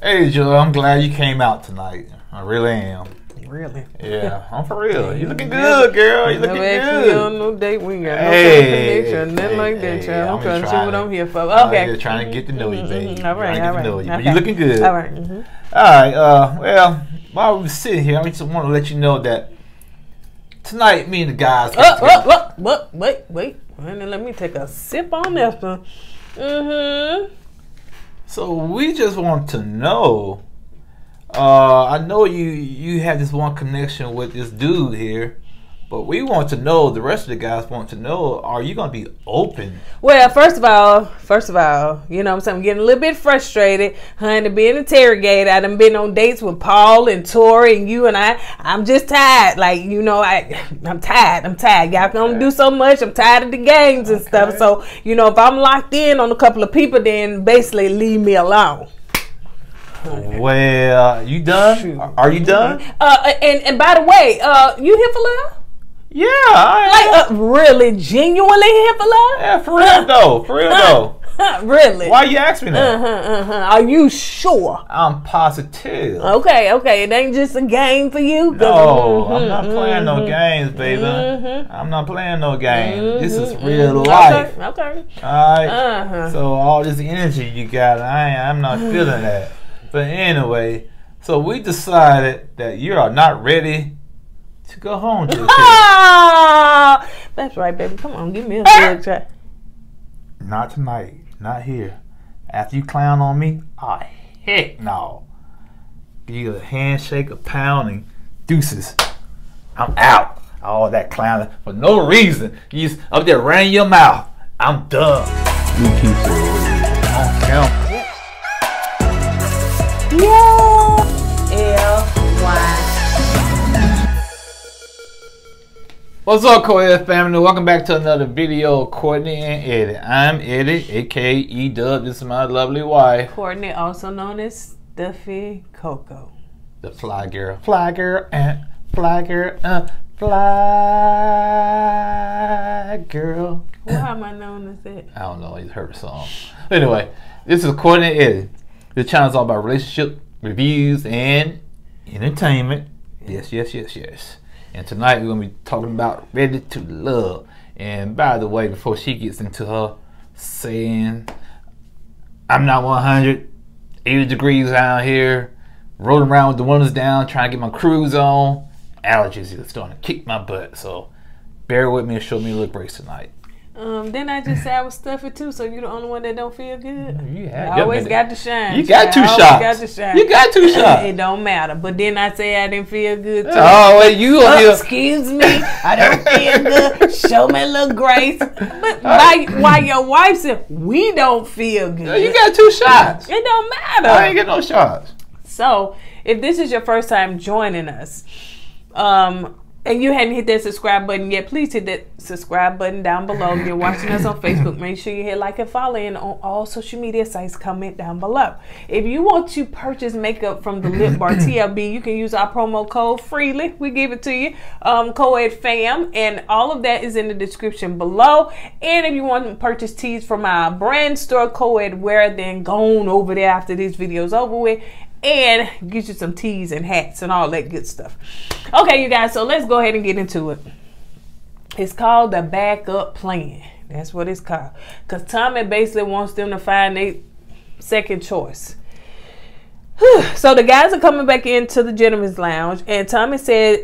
Hey, Joe, I'm glad you came out tonight. I really am. Really? Yeah, I'm for real. You looking good, girl. You looking good. On no date. We ain't got no kind of connection, nothing like that, child. I'm trying to see what I'm here for. Okay. You're trying to get to know you, baby. All right, all right. Okay. But you looking good. All right. All right. Well, while we sit here, I just want to let you know that tonight, me and the guys. Wait. Let me take a sip on this one. So we just want to know. I know you have this one connection with this dude here, but we want to know, the rest of the guys want to know, are you going to be open? Well, first of all, you know what I'm saying, I'm getting a little bit frustrated. Honey, being interrogated. I done been on dates with Paul and Tori and you and I'm just tired. Like, you know, I'm tired. Y'all gonna do so much. I'm tired of the games and stuff. So, you know, if I'm locked in on a couple of people, then basically leave me alone. Well, you done? Shoot. Are you done? And by the way, you here for love? Yeah. Really, genuinely here for love? Yeah, for real though. Really? Why you ask me that? Are you sure? I'm positive. Okay. It ain't just a game for you? No, I'm not playing no games, baby. I'm not playing no games. This is real life. Okay. Alright. So all this energy you got, I'm not feeling that. But anyway, so we decided that you are not ready to go home to the That's right, baby. Come on, give me a good try. Not tonight. Not here. After you clown on me, heck no. Give you a handshake, a pound, and deuces. I'm out. All that clowning for no reason. You just up there running your mouth. I'm done. You keep saying, What's up, KOED family? Welcome back to another video of Courtney and Eddie. I'm Eddie, aka E-Dub. This is my lovely wife. Courtney, also known as Stuffy Coco. The fly girl. Fly girl, fly girl, fly girl. Why am I known as that? I don't know. You heard the song. Anyway, this is Courtney and Eddie. The channel is all about relationship reviews and entertainment. Yes. And tonight we're going to be talking about Ready to Love. And by the way, before she gets into her saying, I'm not 180 degrees out here, rolling around with the windows down, trying to get my cruise on, allergies are starting to kick my butt. So bear with me and show me a little grace tonight. Then I just say I was stuffy too, so you're the only one that don't feel good? You always got to shine. You got 2 shots. Got to shine. You got 2 shots. It don't matter. But then I say I didn't feel good too. Oh, well, you excuse me. I don't feel good. Show me a little grace. But why your wife said we don't feel good? You got 2 shots. It don't matter. I ain't get no shots. So if this is your first time joining us, and you hadn't hit that subscribe button yet, please hit that subscribe button down below. If you're watching us on Facebook, make sure you hit like and follow, and on all social media sites, comment down below. If you want to purchase makeup from the Lip Bar TLB, you can use our promo code freely. We give it to you, KOED fam, and all of that is in the description below. And if you want to purchase tees from our brand store, KOED Wear, then go on over there after this video's over with and get you some tees and hats and all that good stuff. Okay, you guys, so let's go ahead and get into it. It's called the backup plan. That's what it's called. Because Tommy basically wants them to find a second choice. So the guys are coming back into the gentleman's lounge, and Tommy said,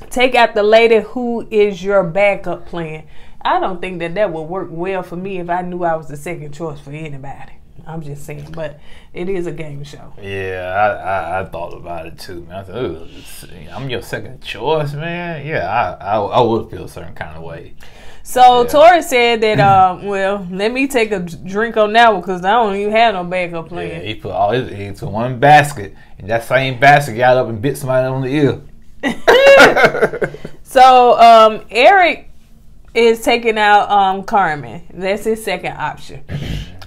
take out the lady who is your backup plan. I don't think that would work well for me if I knew I was the second choice for anybody. I'm just saying, but it is a game show. Yeah, I thought about it too, man. I thought, I'm your second choice, man. Yeah, I would feel a certain kind of way. So yeah. Tori said that, well, let me take a drink on that one because I don't even have no backup plan. Yeah, he put all his eggs in one basket, and that same basket got up and bit somebody on the ear. So Eric is taking out Carmen. That's his second option.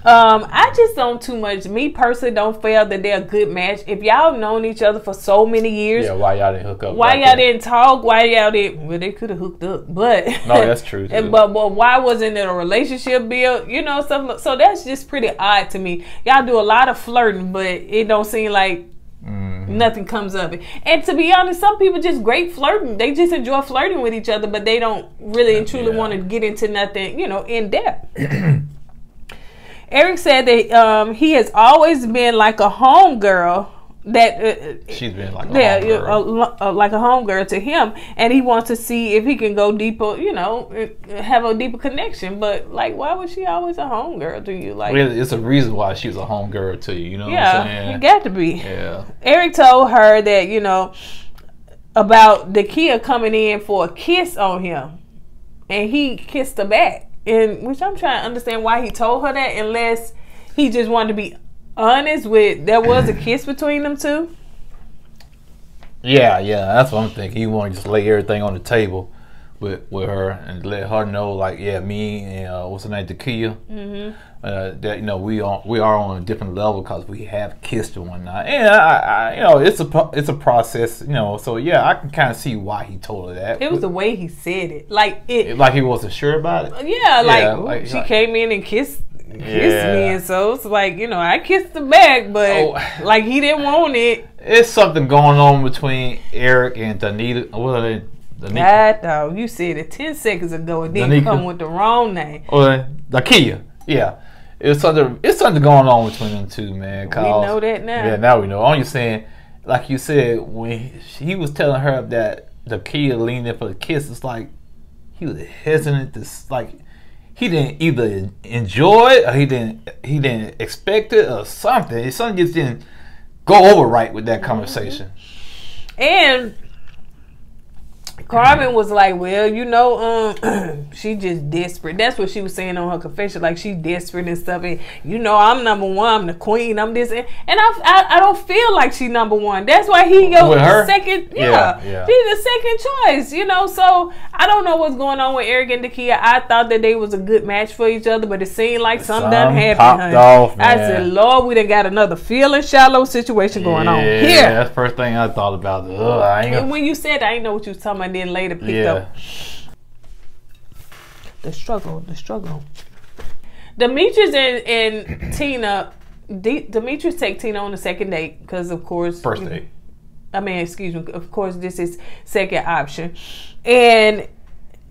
I just don't too much. Me personally don't feel that they're a good match. If y'all known each other for so many years, yeah, why y'all didn't hook up? Why y'all didn't talk? Why y'all didn't? Well, they could have hooked up, but no, that's true. But why wasn't it a relationship build? You know, stuff. So that's just pretty odd to me. Y'all do a lot of flirting, but it don't seem like nothing comes of it. And to be honest, some people just great flirting. They just enjoy flirting with each other, but they don't really and truly want to get into nothing, you know, in depth. Eric said that he has always been like a homegirl. That she's been like a homegirl. Like a homegirl to him, and he wants to see if he can go deeper, you know, have a deeper connection. But like, why was she always a homegirl to you? Like, well, it's a reason why she was a homegirl to you. You know what I'm saying? It got to be. Yeah. Eric told her that, you know, about the kid coming in for a kiss on him, and he kissed her back. And which I'm trying to understand why he told her that, unless he just wanted to be honest with there was a kiss between them two. Yeah, that's what I'm thinking. He wanted to just lay everything on the table with her and let her know, like, yeah, me and what's her name, Takia, that, you know, we are on a different level because we have kissed and whatnot. And I you know, it's a process, you know. So yeah, I can kind of see why he told her that. It was the way he said it, like he wasn't sure about it. Yeah, like she came in and kissed me, and so it's like, you know, I kissed the back, but like he didn't want it. It's something going on between Eric and Danita. What are they? God, you said it 10 seconds ago, and then you come with the wrong name. Or Lakia. Yeah, it's something going on between them two, man. We know that now. Yeah, now we know. I'm just saying, like you said, when he was telling her that Lakia leaned in for the kiss, it's like he was hesitant to, like, he didn't either enjoy it or he didn't expect it or something. Something just didn't go over right with that conversation. And Carmen was like, well, you know, she just desperate. That's what she was saying on her confession. Like, she's desperate and stuff. And, you know, I'm number one. I'm the queen. I'm this. And I don't feel like she's number one. That's why he goes second. Yeah. She's the second choice, you know. So, I don't know what's going on with Eric and Nakia. I thought that they was a good match for each other, but it seemed like something done happened. I said, Lord, we done got another feeling shallow situation going on here. Yeah, that's the first thing I thought about. And when you said that, I didn't know what you was talking about. Then later picked up the struggle. Demetrius and Tina. Demetrius take Tina on the second date because, of course, first date. I mean, excuse me. Of course, this is second option, and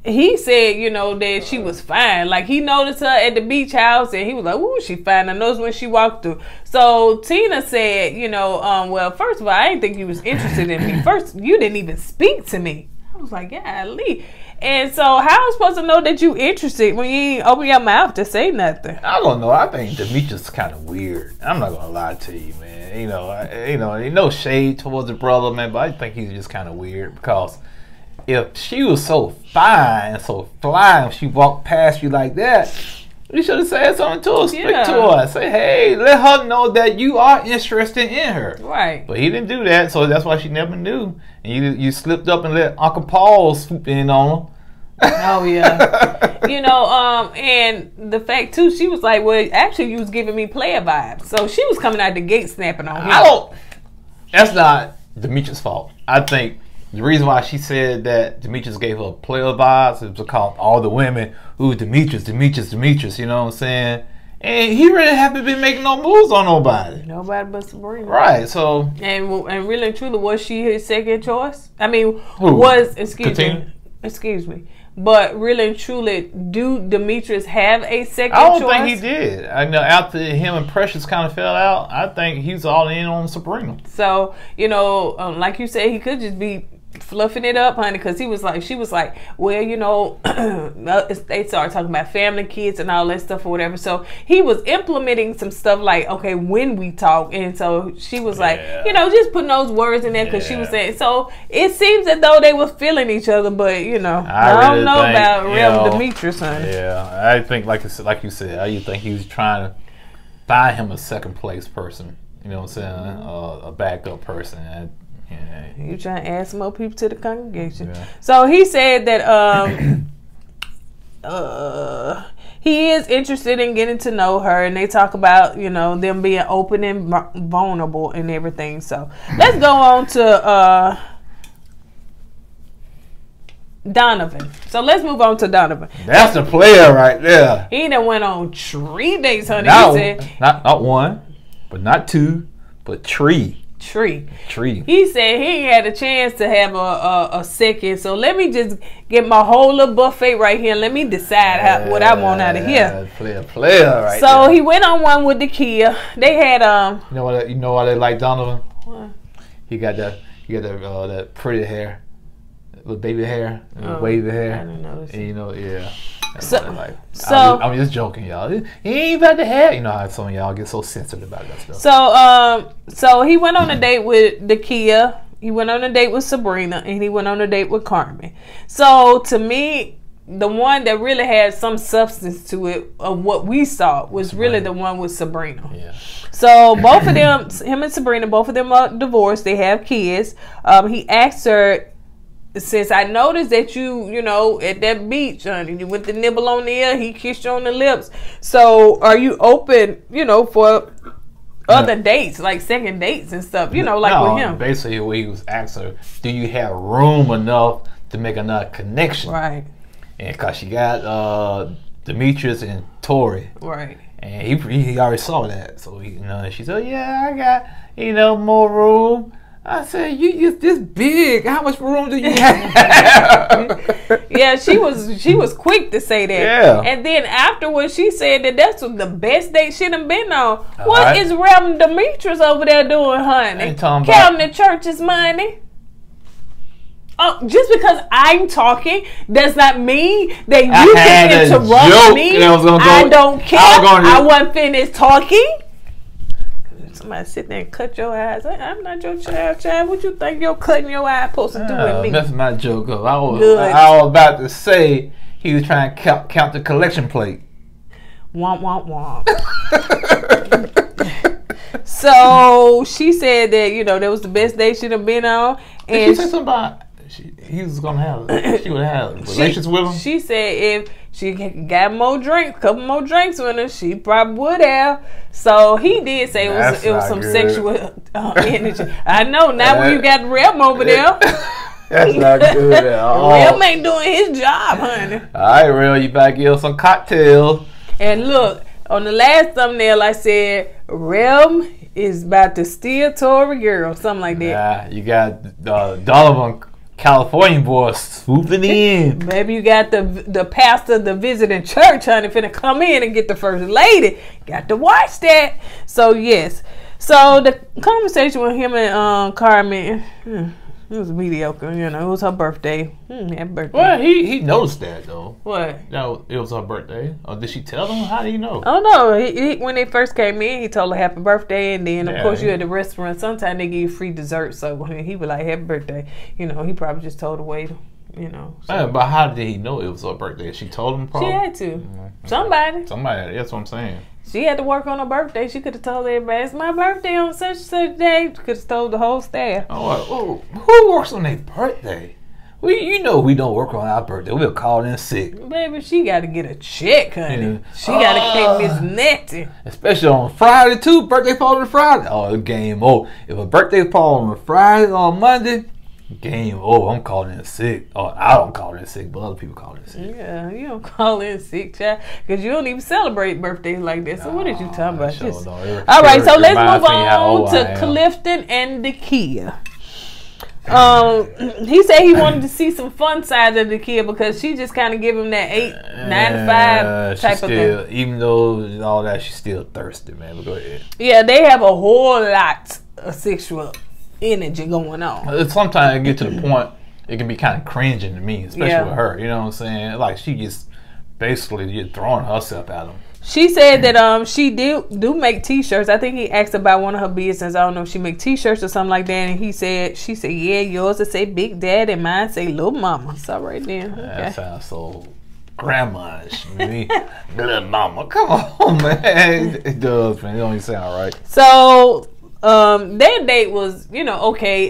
he said, you know, that she was fine. Like, he noticed her at the beach house, and he was like, "Ooh, she fine." I noticed when she walked through. So Tina said, you know, well, first of all, I didn't think you was interested in me. First, you didn't even speak to me. I was like, golly. And so how am I supposed to know that you interested when you ain't open your mouth to say nothing? I don't know. I think Demetrius is kind of weird. I'm not gonna lie to you, man. You know, no shade towards the brother, man, but I think he's just kind of weird because if she was so fine and so fly and she walked past you like that, you should have said something to her, speak to her, say, hey, let her know that you are interested in her. Right. But he didn't do that, so that's why she never knew. And you slipped up and let Uncle Paul swoop in on her. Oh, yeah. You know, and the fact, too, she was like, well, actually, you was giving me player vibes. So she was coming out the gate snapping on him. That's not Demetrius' fault. I think the reason why she said that Demetrius gave her player vibes is because all the women, ooh, Demetrius, you know what I'm saying? And he really haven't been making no moves on nobody. Nobody but Sabrina. Right, so. And really and truly, was she his second choice? I mean, who? Excuse me. But really and truly, do Demetrius have a second choice? I don't think he did. I know after him and Precious kind of fell out, I think he's all in on Sabrina. So, you know, like you said, he could just be fluffing it up, honey, because she was like, well, you know, they started talking about family, kids, and all that stuff or whatever. So he was implementing some stuff like, okay, when we talk, and so she was like, you know, just putting those words in there because she was saying. So it seems as though they were feeling each other, but you know, I don't know about real Demetrius, honey. Yeah, I think like you said, I think he was trying to find him a second place person. You know what I'm saying? A backup person. You trying to add some more people to the congregation. So he said that he is interested in getting to know her, and they talk about, you know, them being open and vulnerable and everything. So let's go on to Donovan. So let's move on to Donovan. That's the player right there. He done went on 3 dates, honey. Not, He said, not one, but not two, but three. He said he ain't had a chance to have a second, so let me just get my whole little buffet right here and let me decide what I want out of here. Player right so there. He went on one with the Kia. They had You know why they like Donovan? What? He got that pretty hair, little baby hair, wavy hair. I didn't notice. And you know, yeah. I'm just joking, y'all. He ain't about to have. You know how some of y'all get so sensitive about that stuff. So he went on a date with the Kia. He went on a date with Sabrina, and he went on a date with Carmen. So to me, the one that really had some substance to it of what we saw was really the one with Sabrina. Yeah. So both of them, him and Sabrina, both of them are divorced. They have kids. He asked her, since I noticed that you know, at that beach, honey, you went the nibble on the ear, he kissed you on the lips. So are you open, you know, for other dates, like second dates and stuff, you know, like with him? Basically, what he was asking her, do you have room enough to make another connection? Right. And because she got Demetrius and Tori. Right. And he already saw that. So, you know, she said, yeah, I got, you know, more room. I said, you this big. How much room do you have? Yeah, she was quick to say that. Yeah. And then afterwards, she said that that's the best date she done been on. What is Reverend Demetrius over there doing, honey? Counting the church's money. Oh, just because I'm talking does not mean that you can interrupt me. I don't care. I wasn't finished talking. Somebody sit there and cut your eyes. I'm not your child. What you think you're cutting your eye supposed to do with me? That's my joke. I was about to say he was trying to count the collection plate. Womp, womp, womp. So she said that, you know, that was the best day she done been on. And she said something about he was going to have, she would have relations with him? She said if she got more drinks, couple more drinks with her, she probably would have. So he did say it was some sexual energy. I know, not when you got Rem over there. That's not good at all. Rem ain't doing his job, honey. All right, Rem, you better give us some cocktails. And look, on the last thumbnail I said, Rem is about to steal Tori girl, something like that. Yeah, you got Donovan, California boy, swooping in. Baby, you got the pastor of the visiting church, honey, finna come in and get the first lady. Got to watch that. So yes. So the conversation with him and Carmen, it was mediocre. You know, it was her birthday. Happy birthday. Well, he noticed that though. What? No, it was her birthday. Or did she tell him? How do you know? Oh no, he when they first came in, he told her happy birthday, and then of course you at the restaurant. Sometimes they give you free dessert, so he was like happy birthday. You know, he probably just told the waiter. You know. So. But how did he know it was her birthday? She told him probably? She had to. Somebody. That's what I'm saying. She had to work on her birthday. She could have told everybody, it's my birthday on such and such day. She could have told the whole staff. Oh, who works on their birthday? You know we don't work on our birthday. We'll call in sick. Baby, she got to get a check, honey. Yeah. She got to keep Miss Nettie. Especially on Friday, too. Birthday fall on Friday. Oh, game over. If a birthday fall on a Friday or Monday, game over. I'm calling in sick. Oh, I don't call in sick, but other people call in sick. Yeah, you don't call in sick, child, because you don't even celebrate birthdays like that. So what are you talking about? Sure all right, so let's move on to Clifton and the Kia. He said he wanted to see some fun sides of the Kia because she just kind of give him that 8, 9 to 5 type of thing. Even though all that, she's still thirsty, man. But go ahead. Yeah, they have a whole lot of sexual energy going on. Sometimes it get to the point it can be kind of cringing to me, especially with her. You know what I'm saying? Like she just basically just throwing herself at him. She said that she do make T-shirts. I think he asked about one of her business. I don't know if she make T-shirts or something like that. And she said, yeah, yours will say Big Dad and mine say Little Mama. So right then, okay. That sounds so grandma-ish. Little Mama, come on, man. It does, man. It don't even sound right. So their date was, okay.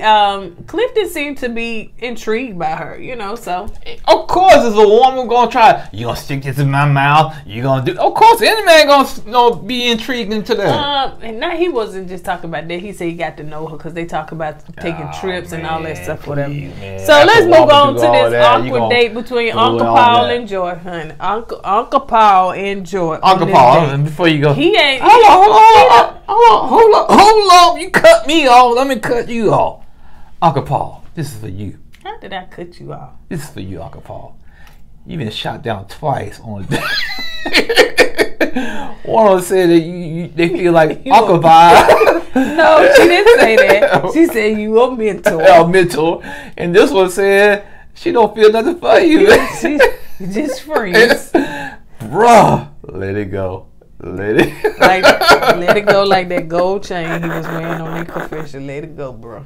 Clifton seemed to be intrigued by her, so. Of course, as a woman gonna try, you gonna stick this in my mouth, you gonna do, of course, any man gonna be intrigued into that. And now he wasn't just talking about that. He said he got to know her because they talk about taking trips and all that stuff, whatever. So let's move on to this awkward date between Uncle Paul and Joy, honey. Uncle Paul and Joy. Uncle Paul, before you go, he ain't. Hold up, you cut me off. Let me cut you off. Uncle Paul, this is for you. How did I cut you off? This is for you, Uncle Paul. You've been shot down twice on a day. One of them said that they feel like Uncle Paul. No, she didn't say that. She said you a mentor. A mentor. And this one said she don't feel nothing for you. She's just friends. Bruh, let it go. Let it go like that gold chain he was wearing on that confession. Let it go, bro.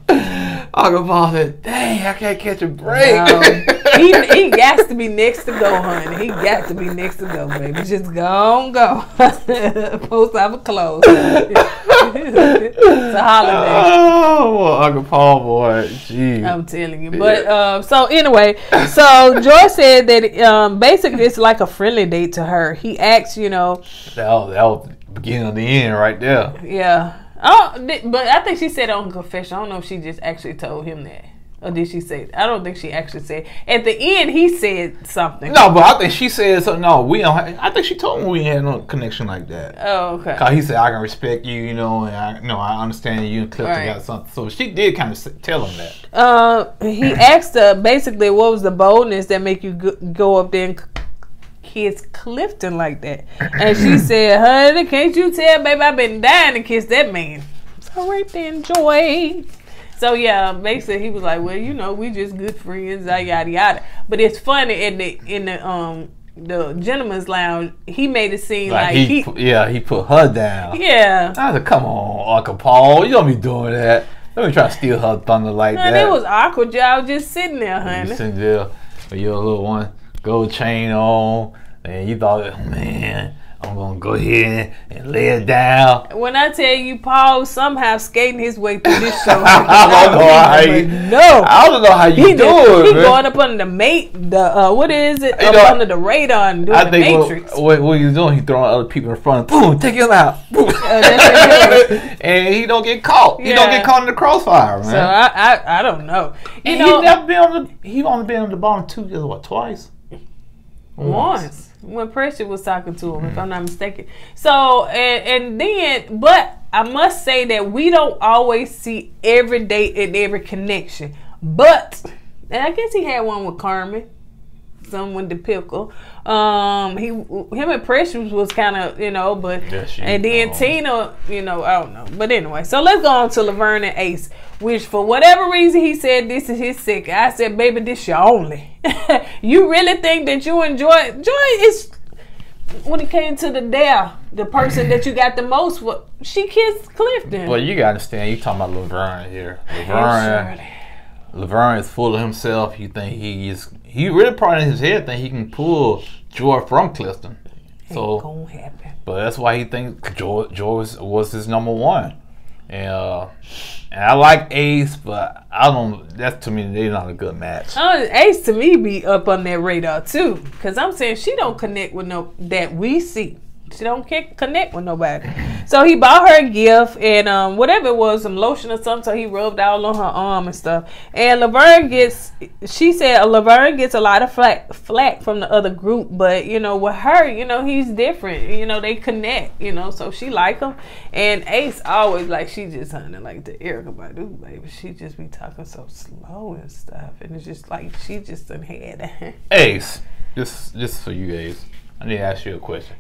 Uncle Paul said, dang, I can't catch a break. No, he got to be next to go, honey. He got to be next to go, baby. Just go. Post office closed. It's a holiday. Oh, well, Uncle Paul, boy. Jeez. I'm telling you. But so anyway, so Joy said that basically it's like a friendly date to her. He asked, That was the beginning of the end right there. Yeah. Oh, but I think she said it on confession. I don't know if she just actually told him that. Or did she say it? I don't think she actually said. At the end, he said something. No, but I think she said something. No, we don't. I think she told me we had no connection like that. Oh, okay. Cause he said I can respect you, and I understand you and Clifton got something. So she did kind of tell him that. He asked her basically what was the boldness that make you go up there and kiss Clifton like that, and she said, "Honey, can't you tell, baby? I've been dying to kiss that man." So right then, Joy. So yeah, basically he was like, "Well, we just good friends, yada yada." But it's funny in the gentleman's lounge, he made it seem like he put her down. Yeah, I said, "Come on, Uncle Paul, you don't be doing that. Let me try to steal her thunder like that." It was awkward. Y'all just sitting there, honey. You sitting there with your little one gold chain on. And you thought, man, I'm going to go ahead and lay it down. When I tell you Paul somehow skating his way through this show. I don't know how you do it. He going up under what is it? Under the radar and doing the Matrix. What he's doing, he's throwing other people in front. Boom, take him out. And he don't get caught. He don't get caught in the crossfire, man. So I don't know. He only been on the bottom twice? Once. When Pressure was talking to him, if I'm not mistaken. So, and then, but I must say that we don't always see every date and every connection. But, and I guess he had one with Carmen, some with the pickle. Him and Precious was kind of, but, and then Tina, I don't know. But anyway, so let's go on to Laverne and Ace, which for whatever reason he said this is his second. I said, baby, this your only. You really think that you enjoy? Joy is, when it came to the person that you got the most for, she kissed Clifton. Well, you got to understand, you talking about Laverne here. Laverne is full of himself. You think he really probably in his head think he can pull Joy from Clifton. So, ain't gonna happen. But that's why he thinks Joy was his number one. And I like Ace, but I don't. That's to me, they're not a good match. Ace to me be up on that radar too, cause I'm saying she don't connect with that we see. She don't connect with nobody. So he bought her a gift and whatever it was, some lotion or something. So he rubbed all on her arm and stuff. And she said Laverne gets a lot of flack from the other group, but with her, he's different. They connect. So she like him. And Ace always like she just like the Erica Badu baby. She just be talking so slow and stuff, and it's just like she just done had that. Ace, just for you, Ace. I need to ask you a question.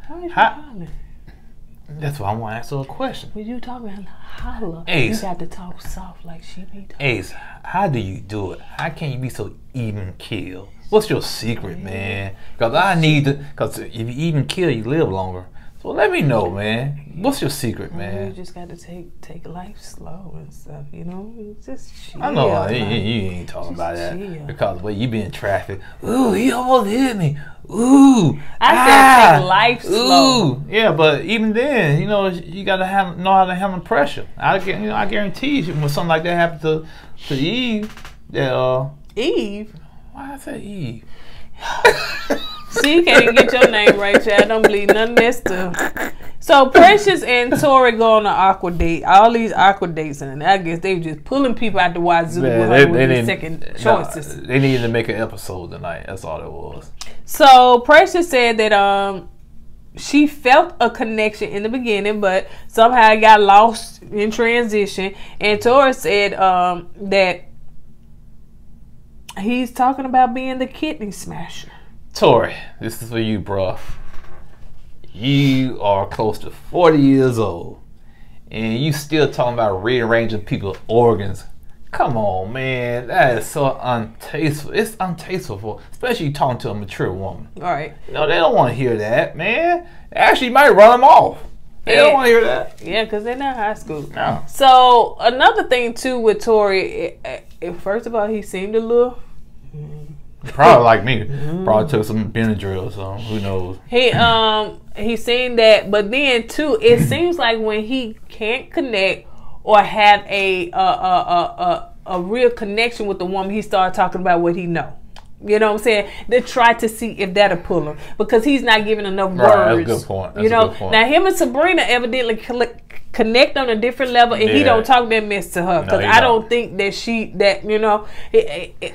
That's why I want to ask her a question. When you talking holla, Ace, you got to talk soft like she be talking. Ace, how do you do it? How can you be so even keel? What's your secret, man? Because if you even kill, you live longer. So let me know, man. What's your secret, man? You just got to take life slow and stuff, you know? Just chill. I know you ain't talking about that chill. because the way you be in traffic. Ooh, he almost hit me. Ooh, I said take life slow. Ooh, yeah, but even then, you know, you gotta know how to handle pressure. I guarantee you, when something like that happened to Eve, that Eve. Why I say Eve? See, you can't even get your name right, child. I don't believe none of that stuff. So Precious and Tori go on an awkward date. All these awkward dates, and I guess they were just pulling people out the wazoo with these second choices. They needed to make an episode tonight. That's all it was. So Precious said that she felt a connection in the beginning, but somehow it got lost in transition. And Tori said that he's talking about being the kidney smasher. Tori, this is for you, bruh. You are close to 40 years old, and you still talking about rearranging people's organs. Come on, man. That is so untasteful. It's untasteful, especially talking to a mature woman. All right. You know, they don't want to hear that, man. Actually, you might run them off. They don't want to hear that. Yeah, because they're not high school. No. So, another thing, too, with Tori, first of all, he seemed a little... Probably like me. Probably took some Benadryl or something. Who knows? He's saying that, but then too, it seems like when he can't connect or have a real connection with the woman, he started talking about what he know. You know what I'm saying? They try to see if that'll pull him because he's not giving enough words. That's a good point. That's you know, a good point. Now him and Sabrina evidently connect on a different level, and he don't talk that mess to her because I don't think that you know.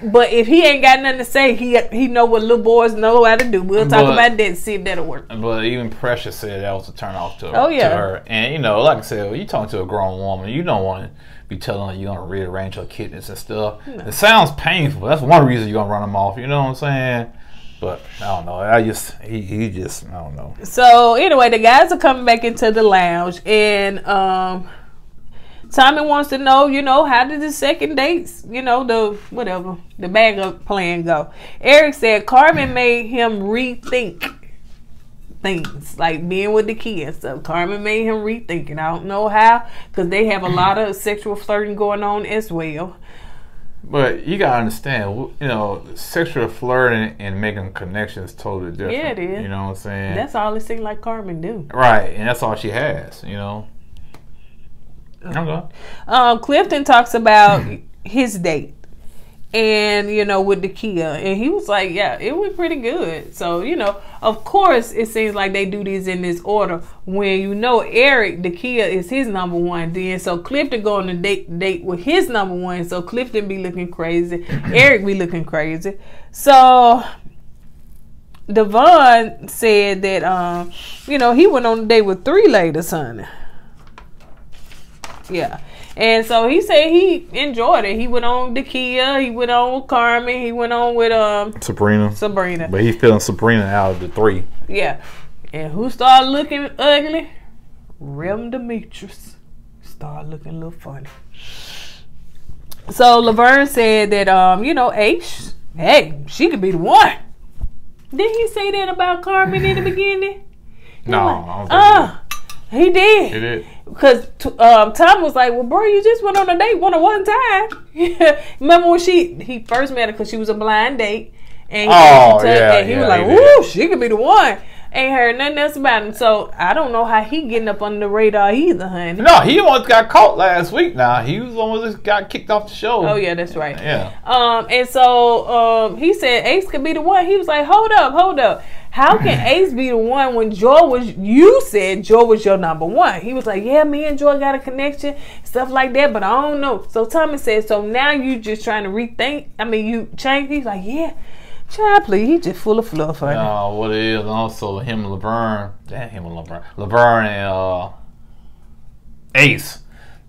But if he ain't got nothing to say, he know what little boys know how to do. We'll talk about that and see if that'll work. But even Precious said that was a turn off to her. Oh yeah. To her. And you know, like I said, when you talking to a grown woman, you don't want to be telling her you're gonna rearrange her kidneys and stuff. No. It sounds painful. That's one reason you're gonna run them off. You know what I'm saying? But I don't know. I don't know. So anyway, the guys are coming back into the lounge, and Tommy wants to know, you know, how did the second dates, you know, the bag up plan go? Eric said Carmen made him rethink things, like being with the kids. So Carmen made him rethink, and I don't know how, because they have a lot of sexual flirting going on as well. But you gotta understand, you know, sexual flirting and making connections is totally different. Yeah, it is. You know what I'm saying? That's all it seems like Carmen do. Right, and that's all she has, you know. Okay. Clifton talks about his date, and you know, with the Kia, and he was like, yeah, it went pretty good. So, you know, of course it seems like they do these in this order. When you know Eric, the Kia is his number one, then so Clifton go on a date with his number one, so Clifton be looking crazy, Eric be looking crazy. So Devon said that you know, he went on a date with 3 ladies, honey. Yeah. And so he said he enjoyed it. He went on the Kia, he went on with Carmen, he went on with Sabrina. But he's feeling Sabrina out of the 3. Yeah. And who started looking ugly? Rem Demetrius. Started looking a little funny. So Laverne said that you know, Ace, hey, she could be the one. Didn't he say that about Carmen in the beginning? No, I don't think he did. He did. Because Tom was like, well, bro, you just went on a date one time. Remember when he first met her because she was a blind date. And he was like, woo, she could be the one. Ain't heard nothing else about him. So I don't know how he getting up under the radar either, honey. No, he almost got caught last week now. He was almost got kicked off the show. Oh, yeah, that's right. Yeah. And so he said Ace could be the one. He was like, hold up. How can Ace be the one when you said Joy was your number one? He was like, yeah, me and Joy got a connection, stuff like that, but I don't know. So Tommy said, so now you just trying to rethink? I mean, you changed? He's like, yeah. Child, please, he just full of fluff. No, what it is, also him and Laverne and Ace,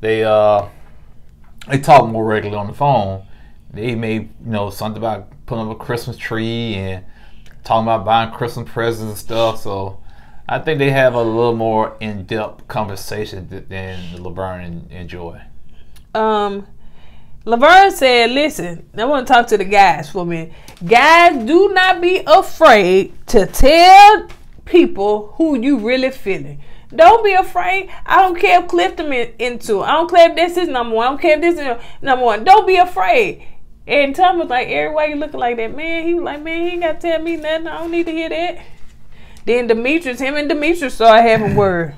they talk more regularly on the phone. They made, you know, something about putting up a Christmas tree and talking about buying Christmas presents and stuff. So I think they have a little more in-depth conversation than Laverne and Joy. Laverne said, listen, I want to talk to the guys for a minute. Guys, do not be afraid to tell people who you really feeling. Don't be afraid. I don't care if Clifton into it. I don't care if this is number one. I don't care if this is number one. Don't be afraid. And Tom was like, Eric, why you looking like that? Man, he was like, man, he ain't got to tell me nothing. I don't need to hear that. Then him and Demetrius started having word.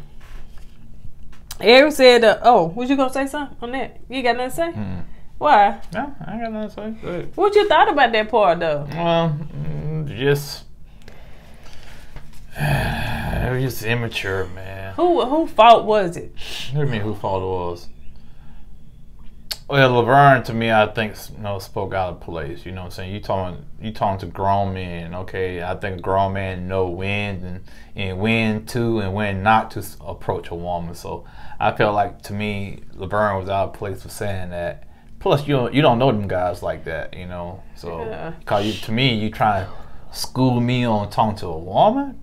Eric said, oh, was you going to say something on that? You got nothing to say? Mm-hmm. Why? No, I ain't got nothing to say. Good. What you thought about that part, though? Just... It was just immature, man. Who fault was it? What do you mean who fault it was? Well, Laverne, to me, I think, spoke out of place. You know what I'm saying? You talking to grown men, okay? I think a grown man know when and when to and when not to approach a woman. So I felt like, to me, Laverne was out of place for saying that. Plus, you don't know them guys like that, you know? So, yeah. Cause to me, you trying to school me on talking to a woman?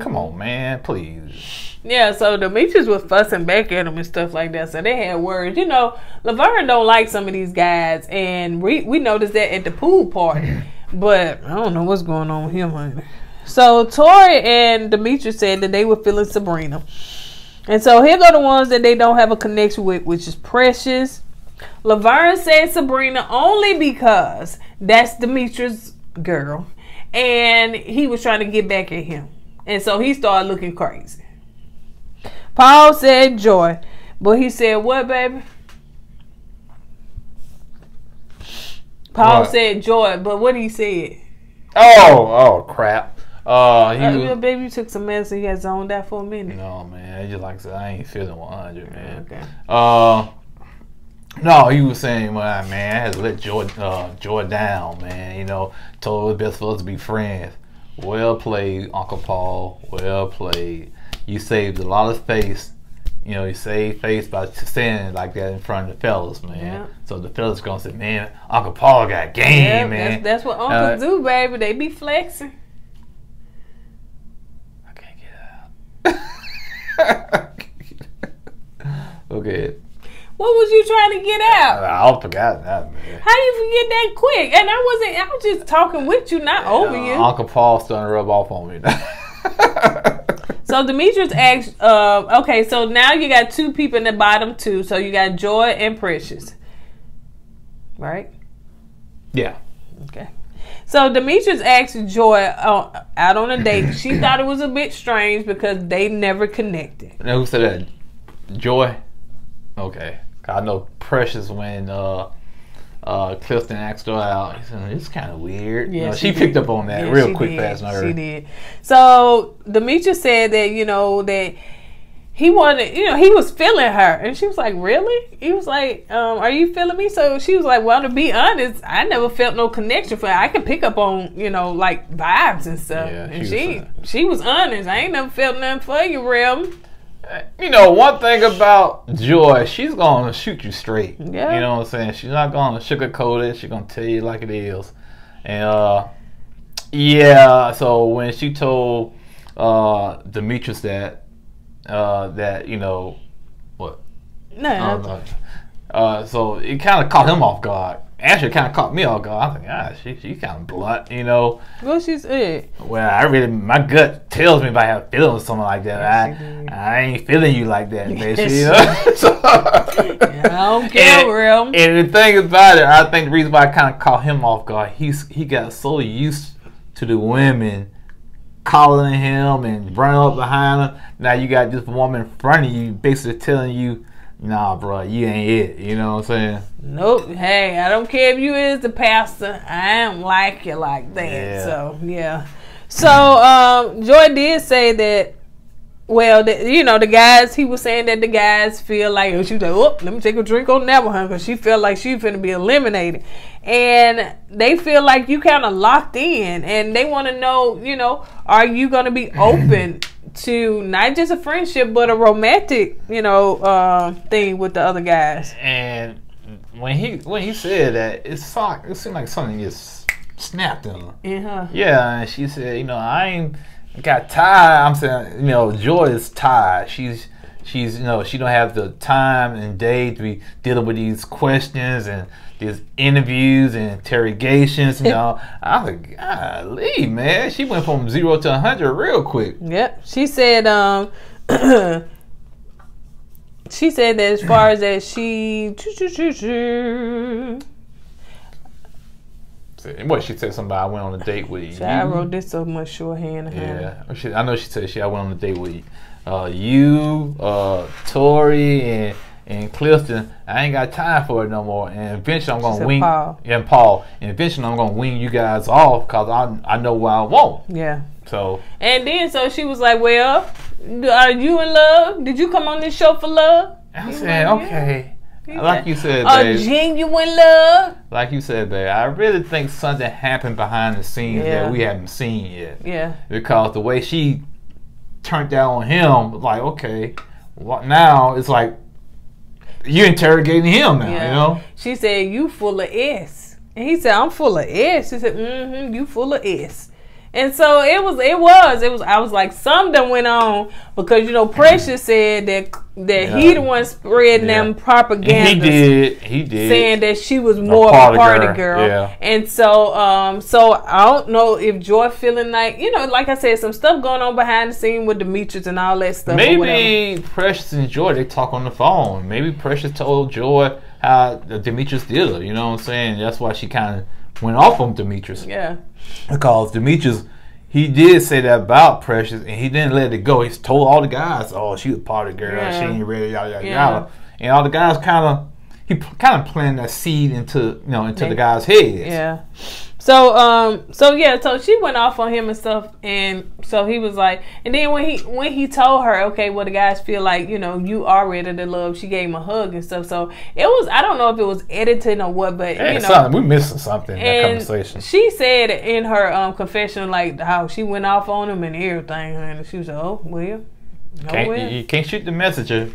Come on, man, please. Yeah, so Demetrius was fussing back at him and stuff like that. So they had words. You know, Laverne don't like some of these guys, and we noticed that at the pool party. But I don't know what's going on with him, honey. So Tori and Demetrius said that they were feeling Sabrina. And so here go the ones that they don't have a connection with, which is Precious. Laverne said Sabrina only because that's Demetrius' girl. And he was trying to get back at him. And so he started looking crazy. Paul said Joy. But he said, what, baby? Paul said Joy. But what he said? Oh, crap. Baby, you took some medicine. You got zoned out for a minute. No, man. It's just like I said, I ain't feeling 100, man. Okay. No, he was saying, well, man, I had to let Joy down, man. You know, told her it was best for us to be friends. Well played, Uncle Paul. Well played. You saved a lot of face. You know, you saved face by saying it like that in front of the fellas, man. Yeah. So the fellas gonna say, man, Uncle Paul got game, man. That's what uncles do, baby. They be flexing. I can't get out. Okay. What was you trying to get out? I forgot that, man. How you forget that quick? And I was just talking with you, not over you. Uncle Paul's starting to rub off on me now. So Demetrius asked, okay, so now you got two people in the bottom two. So you got Joy and Precious. Right? Yeah. Okay. So Demetrius asked Joy out on a date. She thought it was a bit strange because they never connected. Now who said that? Joy? Okay. I know Precious when Clifton asked her out. He said, it's kind of weird. Yeah, she picked up on that real quick, fast. She did. So Demetrius said that, that he wanted, he was feeling her. And she was like, really? He was like, are you feeling me? So she was like, well, to be honest, I never felt no connection for her. I can pick up on, like vibes and stuff. Yeah, and she was honest. I ain't never felt nothing for you, real. One thing about Joy, she's going to shoot you straight. Yeah. You know what I'm saying? She's not going to sugarcoat it. She's going to tell you like it is. And, so when she told Demetrius that, what? No. So it kind of caught him off guard. Actually, kind of caught me off guard. I was like, she's kind of blunt, What she said? Well, my gut tells me if I have feelings or something like that. I ain't feeling you like that, bitch. So, I don't care, real. And the thing about it, I think the reason why I kind of caught him off guard, he got so used to the women calling him and running up behind him. Now you got this woman in front of you basically telling you, nah, bro, you ain't it. You know what I'm saying? Nope. Hey, I don't care if you is the pastor. I don't like you like that. Yeah. So, yeah. So, Joy did say that, well, the guys, he was saying that the guys feel like, she was like, oh, let me take a drink on that one, because she felt like she finna be eliminated. And they feel like you kind of locked in, and they want to know, are you going to be open to not just a friendship, but a romantic, thing with the other guys? And when he said that, it seemed like something just snapped in her. Uh-huh. Yeah, and she said, I ain't got tired. I'm saying, Joy is tired. She's she's, you know, she don't have the time and day to be dealing with these questions and these interviews and interrogations. You know, I was like, golly, man, she went from 0 to 100 real quick. Yep. She said, she said that as far as that what she said, somebody I went on a date with you. I wrote this so much shorthand. Yeah, I know she said I went on a date with you, Tori, and Clifton. I ain't got time for it no more. And eventually I'm gonna wing Paul. And Paul. And eventually I'm gonna wing you guys off because I know what I want. Yeah. So. And then she was like, "Well, are you in love? Did you come on this show for love?" I said, "Okay." Like you said, babe. A genuine love. Like you said, babe. I really think something happened behind the scenes that we haven't seen yet. Yeah. Because the way she turned down on him, like, okay, what now? It's like you're interrogating him now. You know. She said, "You full of S," and he said, "I'm full of S." She said, "You full of S." And so it was. I was like, something went on because, you know, Precious said that he the one spreading them propaganda. He did saying that she was more of a party girl. Yeah. And so I don't know if Joy feeling like, you know, like I said, some stuff going on behind the scene with Demetrius and all that stuff. Maybe Precious and Joy, they talk on the phone. Maybe Precious told Joy how Demetrius did her. You know what I'm saying? That's why she kind of went off on Demetrius. Yeah. Because Demetrius, he did say that about Precious, and he didn't let it go. He told all the guys, "Oh, she was a party girl. She ain't ready, yada yada." And all the guys he kind of planted that seed into the guys' heads. Yeah. So she went off on him and stuff, and so he was like, and then when he told her, okay, well, the guys feel like, you know, you are ready to love, she gave him a hug and stuff. So it was, I don't know if it was edited or what, but you know, we missing something in that conversation. She said in her confession, like, how she went off on him and everything, and she was like, oh well, you can't shoot the messenger.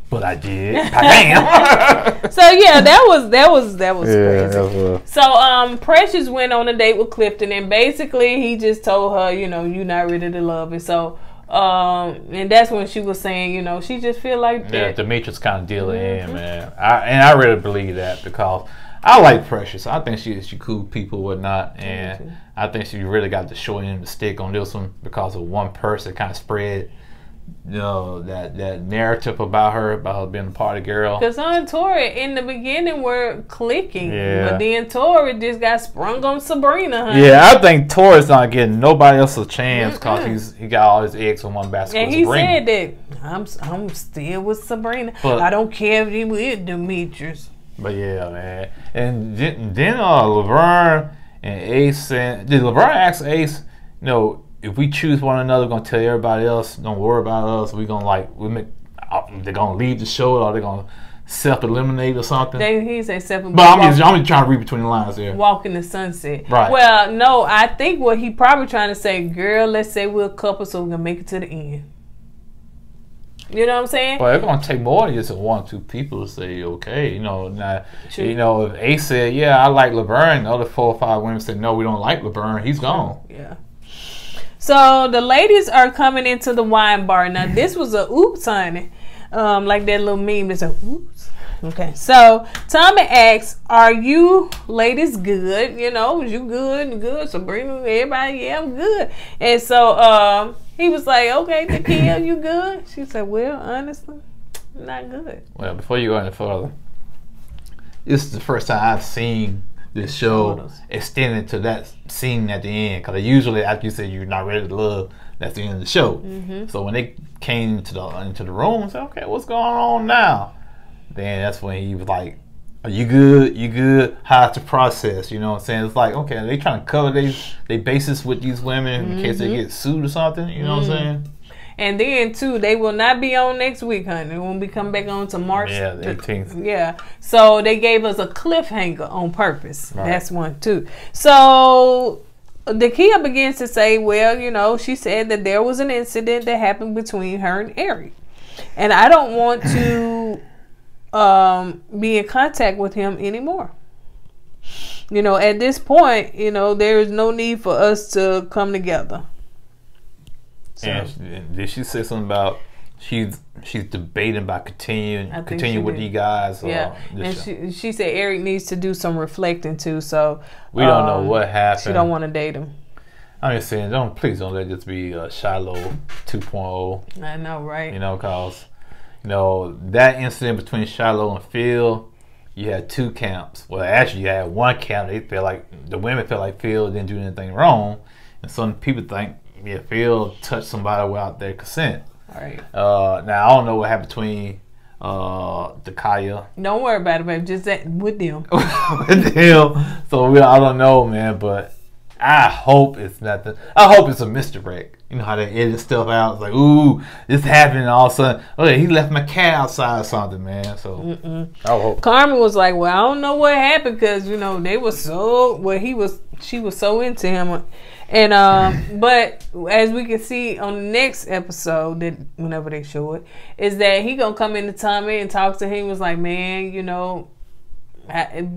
But I did. Damn. So yeah, that was crazy. So Precious went on a date with Clifton, and basically he just told her, you know, you're not ready to love. And so and that's when she was saying, you know, she just feel like Demetrius kind of dealing in, man. I really believe that because I like Precious. I think she's cool people, whatnot, and I think she really got the short end of the stick on this one because of one person kind of spread, you know, that narrative about her being a party girl. Because her and Tori in the beginning were clicking, but then Tori just got sprung on Sabrina. Honey. Yeah, I think Tori's not getting nobody else a chance because he got all his eggs in one basket. And he said that I'm still with Sabrina. But I don't care if he with Demetrius. But yeah, man. And then Laverne and Ace did Laverne ask Ace, you know, if we choose one another, we're gonna tell everybody else, don't worry about us. We're gonna they're gonna leave the show, or they're gonna self-eliminate or something. He said self-eliminate. But I'm just trying to read between the lines there. Walk in the sunset. Right. Well, no, I think what he probably trying to say, girl, let's say we're a couple, so we're gonna make it to the end. You know what I'm saying? Well, it's gonna take more than just 1 or 2 people to say okay. You know, now, you know, if Ace said, yeah, I like Laverne, the other 4 or 5 women said, no, we don't like Laverne, he's gone. Yeah. So the ladies are coming into the wine bar. Now this was a oops, honey. Like that little meme is a oops. Okay. So Tommy asks, are you ladies good? You know, was you good? Good. Sabrina, everybody, yeah, I'm good. And so he was like, okay, Nakia, you good? She said, well, honestly, not good. Well, before you go any further, this is the first time I've seen this show extended to that scene at the end, because usually after you say you're not ready to love, that's the end of the show. So when they came into the room and said, okay, what's going on now? Then that's when he was like, are you good? You good? How's the process? You know what I'm saying? It's like, okay, they trying to cover their bases with these women in case they get sued or something. You know what I'm saying? And then, too, they will not be on next week, honey. When we come back on to March. Yeah, the 18th. Yeah. So, they gave us a cliffhanger on purpose. Right. That's one, too. So, Nakia begins to say, well, you know, she said that there was an incident that happened between her and Eric. And I don't want to be in contact with him anymore. You know, at this point, you know, there is no need for us to come together. So. And did she say something about she's debating about continue with you guys. Yeah, and she said Eric needs to do some reflecting too. So we don't know what happened. She don't want to date him. I'm just saying, please don't let this be Shiloh 2.0. I know, right? You know, cause that incident between Shiloh and Phil, you had two camps. Well, actually, you had one camp. They felt like the women felt like Phil didn't do anything wrong, and some people think Phil touched somebody without their consent. All right. Now I don't know what happened between Kaya. Don't worry about it, babe. Just that with them. With them. So I don't know, man. But I hope it's nothing. I hope it's a misdirect. You know how they edit stuff out. It's like, ooh, this happened, and all of a sudden, oh yeah, he left my cat outside or something, man. So I hope. Carmen was like, well, I don't know what happened because they were so she was so into him. And but as we can see on the next episode, that whenever they show it, is that he gonna come into Tommy and talk to him. He was like, man,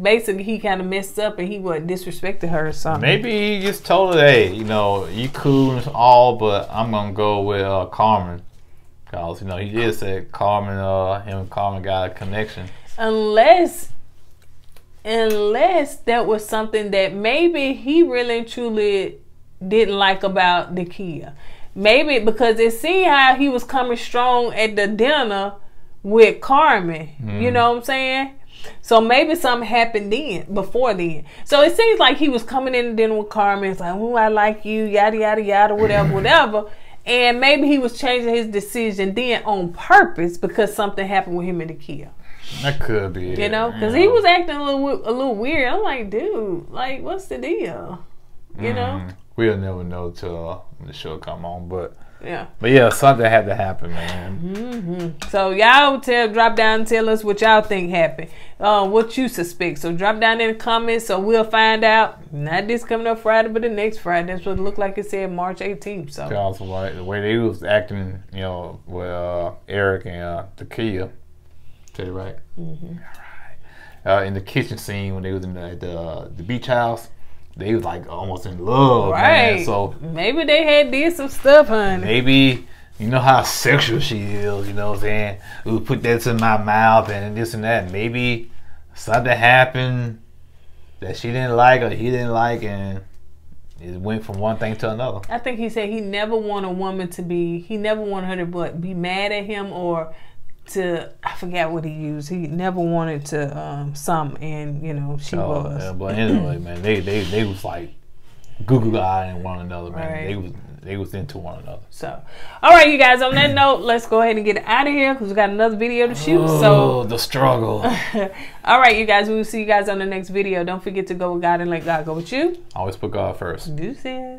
basically he kind of messed up and he disrespected her or something. Maybe he just told her, hey, you cool and all, but I'm gonna go with Carmen, cause he did say Carmen, him and Carmen got a connection. Unless that was something that maybe he really and truly didn't like about Nakia. Maybe because it seemed how he was coming strong at the dinner with Carmen. You know what I'm saying? So maybe something happened before then. So it seems like he was coming in the dinner with Carmen. It's like, oh, I like you, yada, yada, yada, whatever. And maybe he was changing his decision then on purpose because something happened with him and Nakia. That could be. Because he was acting a little weird. I'm like, dude, like, what's the deal? We'll never know till the show come on, but yeah, something had to happen, man. So y'all drop down and tell us what y'all think happened, what you suspect. So drop down in the comments so we'll find out. Not this coming up Friday, but the next Friday. That's what it looked like. It said March 18th. So also like the way they was acting, with Eric and Nakia. Tell you right. All right. In the kitchen scene when they was in the beach house. They was like almost in love, right? Man. So maybe they did some stuff, honey. Maybe how sexual she is. You know what I'm saying? Ooh, put that in my mouth and this and that. Maybe something happened that she didn't like or he didn't like, and it went from one thing to another. I think he said he never wanted a woman to be. He never wanted her to be mad at him or I forgot what he used. He never wanted to something, and she was. Yeah, but anyway, man, they was like Google eyeing one another, man. Right. They was into one another. So, all right, you guys. On that note, let's go ahead and get out of here because we got another video to shoot. So the struggle. All right, you guys. We will see you guys on the next video. Don't forget to go with God and let God go with you. Always put God first. Deuces.